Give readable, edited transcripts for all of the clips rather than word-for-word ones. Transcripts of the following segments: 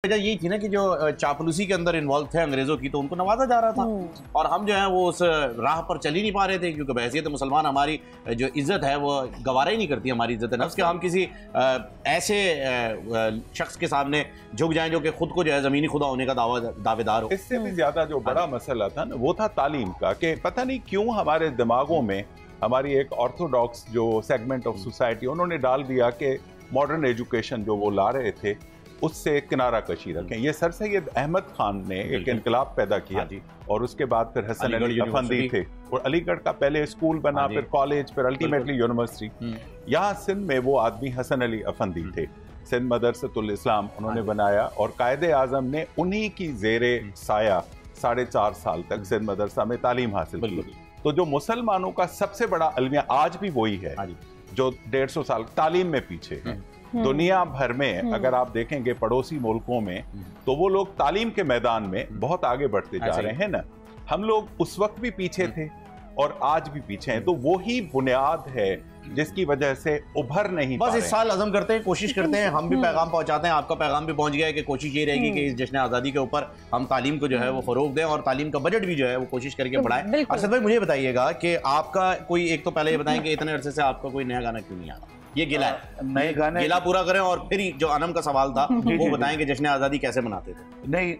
वजह यही थी ना कि जो चापलूसी के अंदर इन्वॉल्व थे अंग्रेजों की, तो उनको नवाजा जा रहा था और हम जो है वो उस राह पर चल ही नहीं पा रहे थे, क्योंकि बहैसियत मुसलमान हमारी जो इज्जत है वो गवारा ही नहीं करती हमारी इज्जत नफ्स के हम किसी ऐसे शख्स के सामने झुक जाएं जो कि खुद को जो है ज़मीनी खुदा होने का दावेदार हो। इससे भी ज्यादा जो बड़ा मसला था ना वो था तालीम का, कि पता नहीं क्यों हमारे दिमागों में हमारी एक ऑर्थोडॉक्स जो सेगमेंट ऑफ सोसाइटी उन्होंने डाल दिया कि मॉडर्न एजुकेशन जो वो ला रहे थे उससे किनारा कशी रखें। ये सर सैयद अहमद खान ने एक इनकलाब पैदा किया और उसके बाद फिर हसन अली अफंदी थे और अलीगढ़ का पहले स्कूल बना, फिर कॉलेज, फिर अल्टीमेटली यूनिवर्सिटी। यहाँ सिंध में वो आदमी हसन अली अफंदी थे, सिंध मदरसतुल इस्लाम उन्होंने बनाया और कायदे आजम ने उन्हीं की जेरे साया 4.5 साल तक सिंध मदरसा में तालीम हासिल की। तो जो मुसलमानों का सबसे बड़ा अलमिया आज भी वही है जो 150 साल तालीम में पीछे है। दुनिया भर में अगर आप देखेंगे पड़ोसी मुल्कों में तो वो लोग तालीम के मैदान में बहुत आगे बढ़ते जा रहे हैं ना। हम लोग उस वक्त भी पीछे थे और आज भी पीछे हैं, तो वो ही बुनियाद है जिसकी वजह से उभर नहीं बस इस साल अज़म करते हैं, कोशिश करते हैं, हम भी पैगाम पहुंचाते हैं, आपका पैगाम भी पहुंच गया है कि कोशिश ये रहेगी कि इस जश्न आज़ादी के ऊपर हम तालीम को जो है वो फरोग दें और तालीम का बजट भी जो है वो कोशिश करके बढ़ाएं। अरशद भाई मुझे बताइएगा कि आपका कोई, एक तो पहले ये बताएं कि इतने अरसे से आपका कोई नया गाना क्यों नहीं आ रहा? ये गिला है, नए गाने गिला पूरा करें और फिर जो अनम का सवाल था वो बताएं कि जश्न आज़ादी कैसे मनाते थे। नहीं,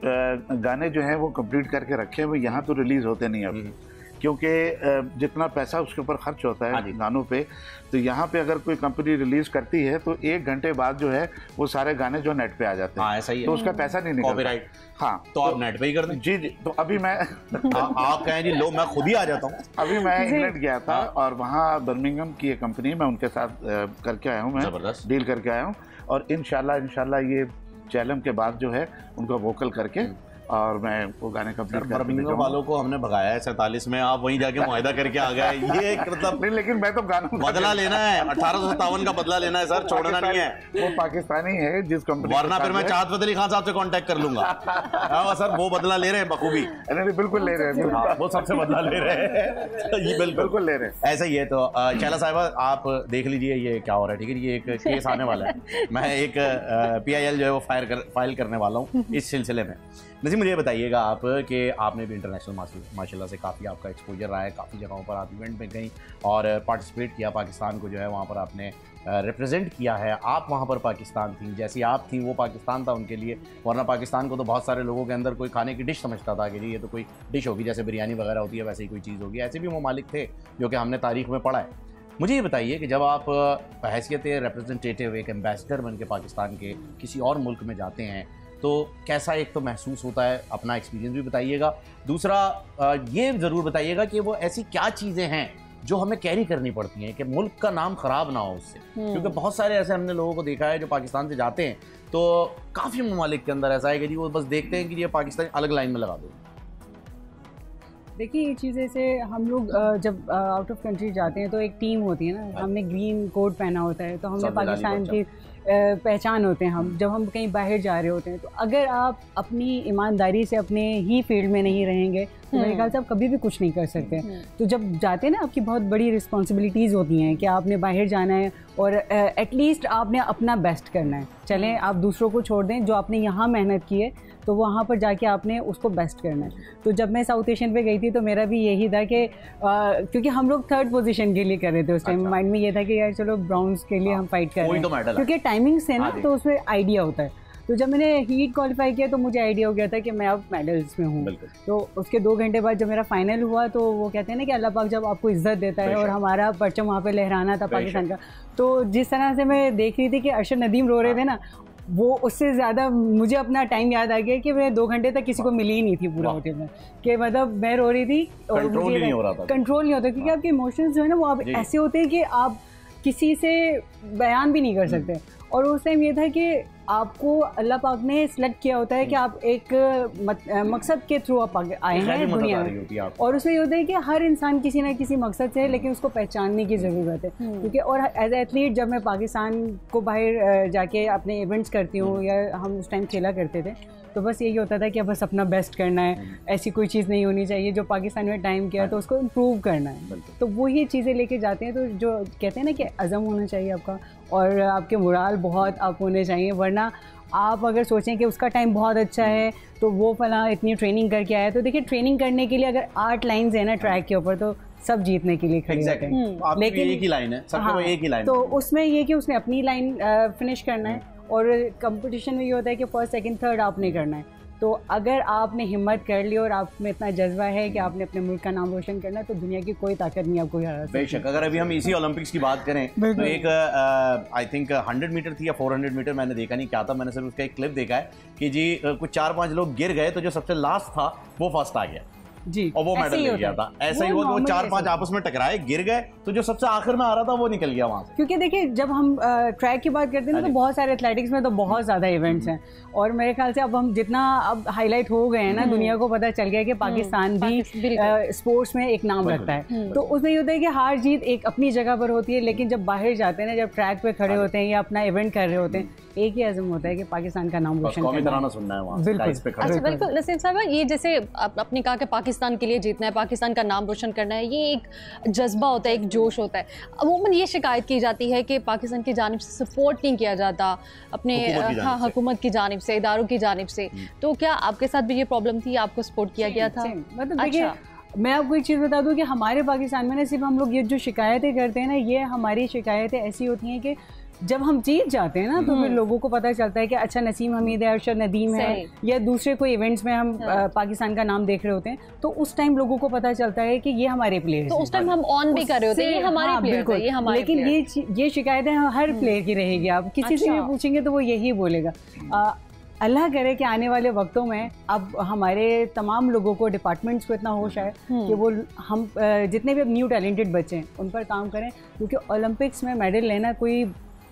गाने जो हैं वो कंप्लीट करके रखे हैं, वो यहाँ तो रिलीज होते नहीं अब, क्योंकि जितना पैसा उसके ऊपर खर्च होता है गानों पे, तो यहाँ पे अगर कोई कंपनी रिलीज करती है तो 1 घंटे बाद जो है वो सारे गाने जो नेट पे आ जाते हैं। ऐसा ही है, तो उसका पैसा नहीं निकलता। कॉपीराइट। हाँ, तो आप नेट पे ही कर दें। जी जी। तो अभी मैं आप कहें जी लो मैं खुद ही आ जाता हूँ। अभी मैं इंग्लैंड गया था और वहाँ बर्मिंघम की एक कंपनी, मैं उनके साथ करके आया हूँ, मैं डील करके आया हूँ और इंशाल्लाह ये चैलम के बाद जो है उनका वोकल करके और मैं वो गाने कंप्लीट कर बर्मिंघम वालों को हमने भगाया है 47 में, आप वहीं जाके मुआहिदा करके आ गए। ये मतलब नहीं, लेकिन मैं तो गाना बदला लेना है, 1857 का बदला लेना है सर, छोड़ना नहीं है। वो पाकिस्तानी है जिस कंपनी, वरना फिर मैं चाहत फतेह अली खान साहब से कांटेक्ट कर लूंगा। सर वो बदला ले रहे हैं बखूबी। नहीं बिल्कुल ले रहे हैं, वो सबसे बदला ले रहे हैं। बिल्कुल ले रहे हैं। ऐसा ही है। तो शैला साहिबा आप देख लीजिए ये क्या हो रहा है, ठीक है। ये एक केस आने वाला है, मैं एक PIL जो है वो फाइल करने वाला हूँ इस सिलसिले में। नज़ीम मुझे बताइएगा आप कि आपने भी इंटरनेशनल माशाल्लाह से काफ़ी आपका एक्सपोजर रहा है, काफ़ी जगहों पर आप इवेंट में गई और पार्टिसिपेट किया, पाकिस्तान को जो है वहाँ पर आपने रिप्रेजेंट किया है। आप वहाँ पर पाकिस्तान थी, जैसी आप थी वो पाकिस्तान था उनके लिए, वरना पाकिस्तान को तो बहुत सारे लोगों के अंदर कोई खाने की डिश समझता था कि जी ये तो कोई डिश होगी, जैसे बिरयानी वगैरह होती है वैसे ही कोई चीज़ होगी। ऐसे भी ममालिक थे जो कि हमने तारीख में पढ़ा है। मुझे ये बताइए कि जब आप बहैसियत रिप्रेजेंटेटिव एक एम्बेसडर बन के पाकिस्तान के किसी और मुल्क में जाते हैं तो कैसा एक तो महसूस होता है, अपना एक्सपीरियंस भी बताइएगा। दूसरा ये ज़रूर बताइएगा कि वो ऐसी क्या चीज़ें हैं जो हमें कैरी करनी पड़ती हैं कि मुल्क का नाम ख़राब ना हो उससे, क्योंकि बहुत सारे ऐसे हमने लोगों को देखा है जो पाकिस्तान से जाते हैं तो काफ़ी ममालिक के अंदर ऐसा है कि जी वो बस देखते हैं कि ये पाकिस्तान अलग लाइन में लगा दो। देखिए ये चीज़ें से हम लोग जब आउट ऑफ कंट्री जाते हैं तो एक टीम होती है ना, हमने ग्रीन कोट पहना होता है तो हमने पाकिस्तान की पहचान होते हैं हम, जब हम कहीं बाहर जा रहे होते हैं। तो अगर आप अपनी ईमानदारी से अपने ही फील्ड में नहीं रहेंगे तो मेरे ख्याल से आप कभी भी कुछ नहीं कर सकते। तो जब जाते हैं ना, आपकी बहुत बड़ी रिस्पॉन्सिबिलिटीज़ होती हैं कि आपने बाहर जाना है और एटलीस्ट आपने अपना बेस्ट करना है। चलें आप दूसरों को छोड़ दें, जो आपने यहाँ मेहनत की है तो वहाँ पर जाके आपने उसको बेस्ट करना है। तो जब मैं साउथ एशियन पे गई थी तो मेरा भी यही था कि क्योंकि हम लोग 3rd पोजीशन के लिए कर रहे थे उस टाइम, माइंड में ये था कि यार चलो ब्राउन्स के लिए हम फाइट कर रहे हैं, क्योंकि टाइमिंग से ना तो उसमें आइडिया होता है। तो जब मैंने हीट क्वालिफाई किया तो मुझे आइडिया हो गया था कि मैं अब मेडल्स में हूँ। तो उसके 2 घंटे बाद जब मेरा फाइनल हुआ तो वो कहते हैं ना कि अल्लाह पाक जब आपको इज्जत देता है, और हमारा परचम वहाँ पे लहराना था पाकिस्तान का। तो जिस तरह से मैं देख रही थी कि अरशद नदीम रो रहे थे ना, वो उससे ज़्यादा मुझे अपना टाइम याद आ गया कि मैं 2 घंटे तक किसी को मिली ही नहीं थी पूरा होटल में, कि मतलब मैं रो रही थी और कंट्रोल नहीं हो रहा था। कंट्रोल नहीं होता, क्योंकि आपके इमोशंस जो है ना वो आप ऐसे होते हैं कि आप किसी से बयान भी नहीं कर सकते। और उस टाइम ये था कि आपको अल्लाह पाक ने सिलेक्ट किया होता है कि आप एक मकसद के थ्रू आप आए हैं दुनिया में, और उसमें ये होता है कि हर इंसान किसी ना किसी मकसद से है, लेकिन उसको पहचानने की ज़रूरत है। क्योंकि और एज एथलीट जब मैं पाकिस्तान को बाहर जाके अपने इवेंट्स करती हूँ या हम उस टाइम खेला करते थे, तो बस यही होता था कि बस अपना बेस्ट करना है, ऐसी कोई चीज़ नहीं होनी चाहिए जो पाकिस्तान में टाइम किया तो उसको इम्प्रूव करना है। तो वही चीज़ें लेके जाते हैं। तो जो कहते हैं ना कि अज़म होना चाहिए आपका, और आपके मोराल बहुत आप होने चाहिए, वरना आप अगर सोचें कि उसका टाइम बहुत अच्छा है तो वो फला इतनी ट्रेनिंग करके आया, तो देखिए ट्रेनिंग करने के लिए अगर 8 लाइन्स है ना ट्रैक के ऊपर तो सब जीतने के लिए खड़े होते हैं। लेकिन एक ही लाइन है, सबके एक ही लाइन, तो उसमें ये कि उसने अपनी लाइन फिनिश करना है और कंपटीशन में ये होता है कि फर्स्ट सेकंड थर्ड आपने करना है। तो अगर आपने हिम्मत कर ली और आप में इतना जज्बा है कि आपने अपने मुल्क का नाम रोशन करना है तो दुनिया की कोई ताकत नहीं आपको हरा सकती। बेशक। अगर अभी हम इसी ओलंपिक्स की बात करें तो एक आई थिंक 100 मीटर थी या 400 मीटर, मैंने देखा नहीं क्या था, मैंने सिर्फ उसका एक क्लिप देखा है कि जी कुछ 4-5 लोग गिर गए तो जो सबसे लास्ट था वो फर्स्ट आ गया जी, और वो मेडल ले गया था। ऐसा ही हुआ कि वो 4-5 आपस में टकराए, गिर गए, तो जो सबसे आखिर में आ रहा था वो निकल गया वहां से। क्योंकि देखिए जब हम ट्रैक की बात करते हैं ना तो बहुत सारे एथलेटिक्स में तो बहुत ज़्यादा इवेंट्स हैं और मेरे ख्याल से अब हम जितना अब हाईलाइट हो गए हैं ना, दुनिया को पता चल गया कि पाकिस्तान भी स्पोर्ट्स में एक नाम रखता है। तो उसमें ये होता है कि हार जीत एक अपनी जगह पर होती है, लेकिन जब बाहर जाते हैं ना, जब ट्रैक पे खड़े होते हैं या अपना इवेंट कर रहे होते हैं, एक ही आज़म होता है कि पाकिस्तान का नाम रोशन करना है। बिल्कुल नसीम साहब, ये जैसे आपने कहा कि पाकिस्तान के लिए जीतना है, पाकिस्तान का नाम रोशन करना है, ये एक जज्बा होता है, एक जोश होता है। अमूमन ये शिकायत की जाती है कि पाकिस्तान की जानिब से सपोर्ट नहीं किया जाता अपने हुकूमत की जानिब से, इदारों की जानिब से। तो क्या आपके साथ भी ये प्रॉब्लम थी, आपको सपोर्ट किया गया था? मतलब देखिए मैं आपको एक चीज़ बता दूं कि हमारे पाकिस्तान में ना सिर्फ हम लोग ये जो शिकायतें करते हैं ना, ये हमारी शिकायतें ऐसी होती हैं कि जब हम जीत जाते हैं ना तो फिर लोगों को पता चलता है कि अच्छा नसीम हमीद है, अरशद नदीम है, या दूसरे कोई इवेंट्स में हम पाकिस्तान का नाम देख रहे होते हैं, तो उस टाइम लोगों को पता चलता है कि ये हमारे प्लेयर्स, तो उस टाइम हम ऑन भी कर रहे होते हैं, ये हमारे प्लेयर्स हैं, ये हमारे। लेकिन ये शिकायतें हर प्लेयर की रहेगी, आप किसी से भी पूछेंगे तो वो यही बोलेगा। अल्लाह करे कि आने वाले वक्तों में अब हमारे तमाम लोगों को, डिपार्टमेंट्स को इतना होश आए कि वो हम जितने भी अब न्यू टैलेंटेड बच्चे हैं उन पर काम करें, क्योंकि ओलंपिक्स में मेडल लेना कोई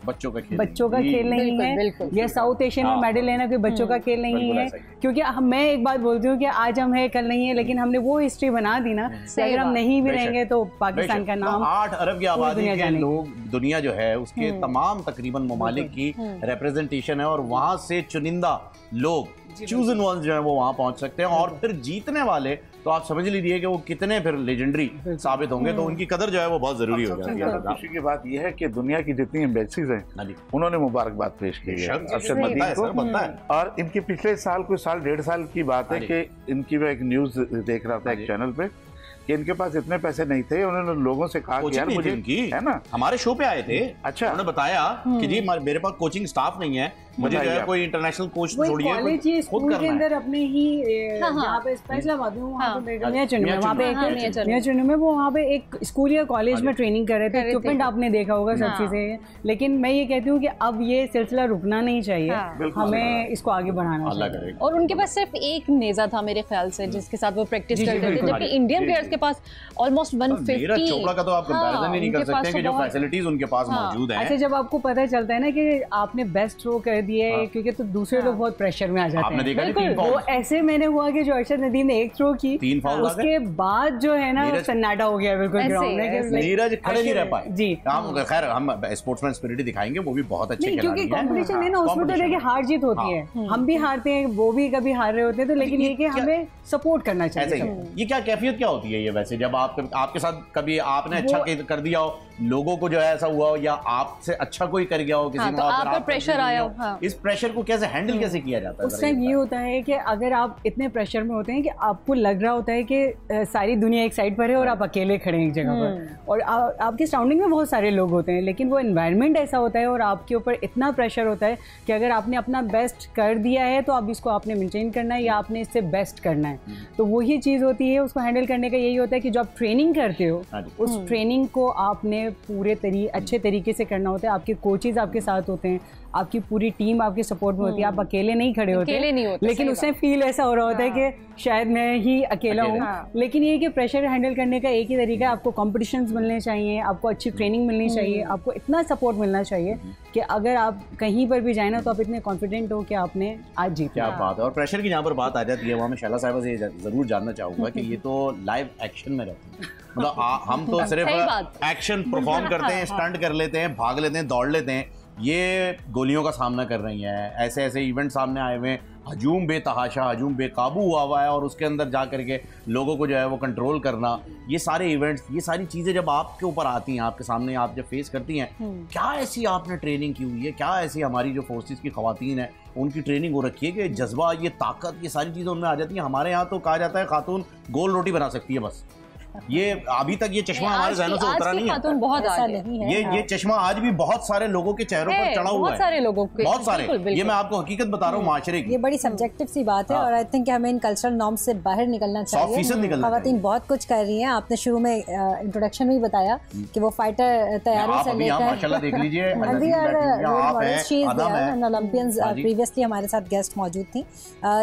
बच्चों का खेल नहीं है, या साउथ एशियन में मेडल लेना कोई बच्चों का खेल नहीं है। क्योंकि मैं एक बात बोलती हूँ कि आज हम है कल नहीं है, लेकिन हमने वो हिस्ट्री बना दी ना कि अगर हम नहीं भी रहेंगे तो पाकिस्तान का नाम 8 अरब की आबादी के लोग, दुनिया जो है उसके तमाम तकरीबन ममालिक की रिप्रेजेंटेशन है और वहां से चुनिंदा लोग, चूजन वंस जो है वो वहां पहुंच सकते हैं और फिर जीतने वाले तो आप समझ लीजिए कि वो कितने फिर लेजेंडरी साबित होंगे, तो उनकी कदर जो है वो बहुत जरूरी हो जाती है। खुशी की बात यह है कि दुनिया की जितनी एम्बेसीज हैं उन्होंने मुबारकबाद पेश की है अरशद नदीम को, और इनकी पिछले साल कोई साल 1.5 साल की बात है कि इनकी मैं एक न्यूज देख रहा था एक चैनल पे कि इनके पास इतने पैसे नहीं थे, उन्होंने लोगों से कहा कि यार मुझे, है ना, हमारे शो पे आए थे, अच्छा उन्होंने बताया कि जी मेरे पास कोचिंग स्टाफ नहीं है, मुझे जो है कोई इंटरनेशनल कोच छोड़िए, खुद करना है। अंदर अपने ही जहाँ पे फैसलाबाद में वहाँ पे मियां चुन्नू में वो वहाँ पे एक स्कूल या कॉलेज में ट्रेनिंग कर रहे थे, इक्विपमेंट आपने देखा होगा, सब चीजें। लेकिन मैं ये कहती हूँ कि अब ये सिलसिला रुकना नहीं चाहिए, हमें इसको आगे बढ़ाना चाहिए। और उनके पास सिर्फ एक नेजा था मेरे ख्याल से जिसके साथ वो प्रैक्टिस करते थे, जबकि इंडियन प्लेयर्स के पास ऑलमोस्ट 150। नीरज चोपड़ा का तो आप कंपैरिजन ही नहीं कर सकते कि जो फैसिलिटीज उनके पास मौजूद हैं। अच्छा, जब आपको पता चलता है ना कि आपने बेस्ट थ्रो कर दिया है, क्योंकि तो दूसरे लोग बहुत प्रेशर में आ जाते हैं। बिल्कुल, वो ऐसे मैंने हुआ कि जो अरशद नदीम ने एक थ्रो की, 3 फाउल उसके बाद जो है ना सन्नाटा हो गया बिल्कुल ग्राउंड में, नीरज खड़े नहीं रह पाए जी। खैर हम स्पोर्ट्समैन स्पिरिट दिखाएंगे, वो भी बहुत अच्छे खिलाड़ी हैं, क्योंकि कंपटीशन है ना, उसमें तो देखिए हार जीत होती है, हम भी हारते हैं, वो भी कभी हार रहे होते हैं, तो लेकिन ये कि हमें सपोर्ट करना चाहिए। ये क्या कैफियत क्या होती है ये वैसे, जब आपके साथ कभी आपने अच्छा कर दिया हो, लोगों को जो है ऐसा हुआ हो, या आपसे अच्छा कोई कर गया हो किसी ने, आप पर प्रेशर आया हो, इस प्रेशर को कैसे हैंडल कैसे किया जाता है? उस टाइम ये होता है कि अगर आप इतने प्रेशर में होते हैं कि आपको लग रहा होता है कि सारी दुनिया एक साइड पर है और आप अकेले खड़े हैं एक जगह पर, और आपके सराउंडिंग में बहुत सारे लोग होते हैं, लेकिन वो एनवायरनमेंट ऐसा होता है और आपके ऊपर इतना प्रेशर होता है कि अगर आपने अपना बेस्ट कर दिया है तो अब इसको आपने मेंटेन करना है या आपने इससे बेस्ट करना है। तो वही चीज़ होती है, उसको हैंडल करने का यही होता है कि जो आप ट्रेनिंग करते हो उस ट्रेनिंग को आपने पूरे अच्छे तरीके से करना होता है। आपके कोचेज आपके साथ होते हैं, आपकी पूरी टीम आपके सपोर्ट में होती है, आप अकेले नहीं खड़े होते, लेकिन उससे फील ऐसा हो रहा होता है कि शायद मैं ही अकेला हूँ। लेकिन ये कि प्रेशर हैंडल करने का एक ही तरीका है, आपको कॉम्पिटिशन्स मिलने चाहिए, आपको अच्छी ट्रेनिंग मिलनी चाहिए, आपको इतना सपोर्ट मिलना चाहिए कि अगर आप कहीं पर भी जाए ना तो आप इतने कॉन्फिडेंट हो कि आपने आज जीता। क्या बात है। और प्रेशर की जहाँ पर बात आ जाती है वहाँ मैं शैला साहिबा से जरूर जानना चाहूँगा कि ये तो लाइव एक्शन में रहती है, मतलब हम तो सिर्फ एक्शन परफॉर्म करते हैं, स्टंट कर लेते हैं, भाग लेते हैं, दौड़ लेते हैं, ये गोलियों का सामना कर रही हैं, ऐसे ऐसे इवेंट सामने आए हुए हैं, हजूम बेतहाशा, हजूम बेकाबू हुआ है और उसके अंदर जा करके लोगों को जो है वो कंट्रोल करना, ये सारे इवेंट्स, ये सारी चीज़ें जब आपके ऊपर आती हैं, आपके सामने आप जब फेस करती हैं, क्या ऐसी आपने ट्रेनिंग की हुई है, क्या ऐसी हमारी जो फोर्सेस की ख़वातीन है उनकी ट्रेनिंग हो रखी है कि जज्बा, ये ताकत, ये सारी चीज़ें उनमें आ जाती हैं? हमारे यहाँ तो कहा जाता है खातून गोल रोटी बना सकती है बस। ये अभी तक ये चश्मा हमारे जहनों से उतरा नहीं है। बहुत नहीं है। ये चश्मा आज भी बहुत सारे लोगों के चेहरों पर चढ़ा हुआ है, बहुत सारे लोगों के, बहुत सारे। ये मैं आपको हकीकत बता रहा हूँ माशरे की। ये बड़ी सब्जेक्टिव सी बात है और आई थिंक हमें इन कल्चरल नॉर्म्स से बाहर निकलना चाहिए। ख़वातीन बहुत कुछ कर रही हैं। आपने शुरू में इंट्रोडक्शन में बताया कि वो फाइटर तैयारी से लेकर माशाल्लाह देख लीजिए, ओलंपियंस प्रीवियसली हमारे साथ गेस्ट मौजूद थी।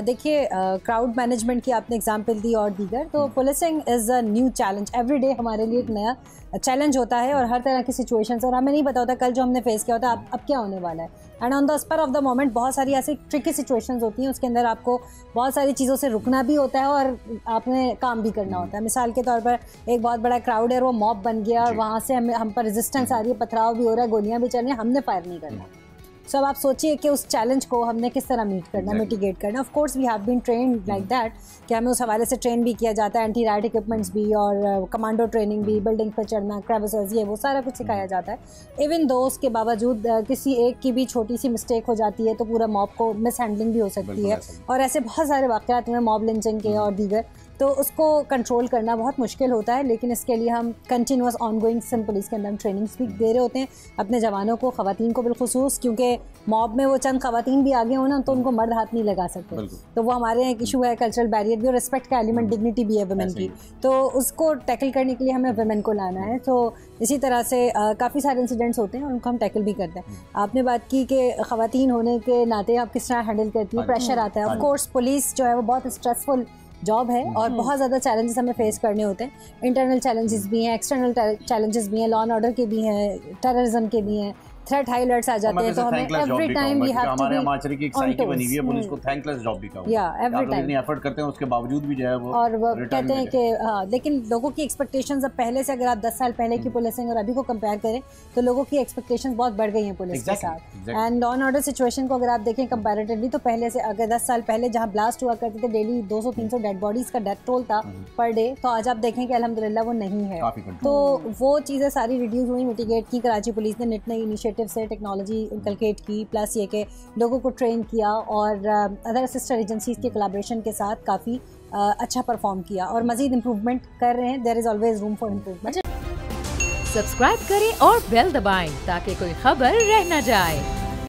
देखिए क्राउड मैनेजमेंट की आपने एग्जाम्पल दी और दीगर, तो policing is a new challenge every day, हमारे लिए एक नया चैलेंज होता है और हर तरह की सिचुएशंस, और हमें नहीं पता होता कल जो हमने फेस किया होता है अब क्या होने वाला है। And on the spur of the moment बहुत सारी ऐसी ट्रिकी सिचुएशंस होती हैं, उसके अंदर आपको बहुत सारी चीज़ों से रुकना भी होता है और आपने काम भी करना होता है। मिसाल के तौर पर एक बहुत बड़ा क्राउड है, वो मॉब बन गया और वहाँ से हम पर रेजिस्टेंस आ रही है, पथराव भी हो रहा है, गोलियाँ भी चल रही हैं, हमने फायर नहीं करना। सो अब आप सोचिए कि उस चैलेंज को हमने किस तरह मीट करना, मिटिगेट करना। Of course we have been trained like that, कि हमें उस हवाले से ट्रेन भी किया जाता है, एंटी राइट इक्विपमेंट्स भी और कमांडो ट्रेनिंग भी, बिल्डिंग पर चढ़ना, क्रेविसेस, ये वो सारा कुछ सिखाया जाता है। इवन दो उसके बावजूद किसी एक की भी छोटी सी मिस्टेक हो जाती है तो पूरा मॉब को मिस हैंडलिंग भी हो सकती है, और ऐसे बहुत सारे वाक़यात हैं मॉब लिंचिंग के और दीगर, तो उसको कंट्रोल करना बहुत मुश्किल होता है। लेकिन इसके लिए हम कंटिन्यूस ऑनगोइंग सिंध पुलिस के अंदर हम ट्रेनिंग्स भी दे रहे होते हैं अपने जवानों को, ख़वातीन को बिलखुसूस, क्योंकि मॉब में वो चंद ख़वातीन भी आगे हो ना तो उनको मर्द हाथ नहीं लगा सकते, तो वो हमारे यहाँ एक इशू है, कल्चरल बैरियर भी और रिस्पेक्ट का एलिमेंट, डिग्निटी भी है वुमेन की, तो उसको टैकल करने के लिए हमें वुमेन को लाना है। तो इसी तरह से काफ़ी सारे इंसिडेंट्स होते हैं और उनको हम टैकल भी करते हैं। आपने बात की कि ख़वातीन होने के नाते आप किस तरह हैंडल करती है, प्रेशर आता है। ऑफ कोर्स पुलिस जो है वो बहुत स्ट्रेसफुल जॉब है और बहुत ज़्यादा चैलेंजेस हमें फेस करने होते हैं। इंटरनल चैलेंजेस भी हैं, एक्सटर्नल चैलेंजेस भी हैं, लॉ एंड ऑर्डर के भी हैं, टेररिज्म के भी हैं, थ्रेट हाई अलर्ट्स आ जाते हैं, तो हमें every time we have to be mature की एक साइकी बनी हुई है पुलिस को थैंकलेस जॉब भी कहूं, या एवरी टाइम इतनी एफर्ट करते हैं उसके बावजूद भी जो है वो, और वो कहते हैं कि हाँ, लेकिन लोगों की एक्सपेक्टेशंस अब पहले से, अगर आप 10 साल पहले की पुलिसिंग और अभी को कंपेयर करें तो लोगों की एक्सपेक्टेशंस बहुत बढ़ गई हैं पुलिस के साथ। And law and order situation को अगर आप देखें कंपैरेटिवली, तो पहले से अगर 10 साल पहले जहाँ ब्लास्ट हुआ करते थे डेली 200-300 डेड बॉडीज का डेथ टोल था पर डे, तो आज आप देखें कि अल्हम्दुलिल्लाह वो नहीं है। तो वो चीज़ें सारी रिड्यूस हुई, मिटिगेट की कराची पुलिस ने निट नई इनिशिएटिव से टेक्नोलॉजी इंकलकेट की, प्लस ये कि लोगों को ट्रेन किया और अदर सिस्टर एजेंसीज के कोलैबोरेशन के साथ काफ़ी अच्छा परफॉर्म किया और मजीद इम्प्रूवमेंट कर रहे हैं। There is always room for improvement. Subscribe करें और बेल दबाएं ताकि कोई खबर रह न जाए।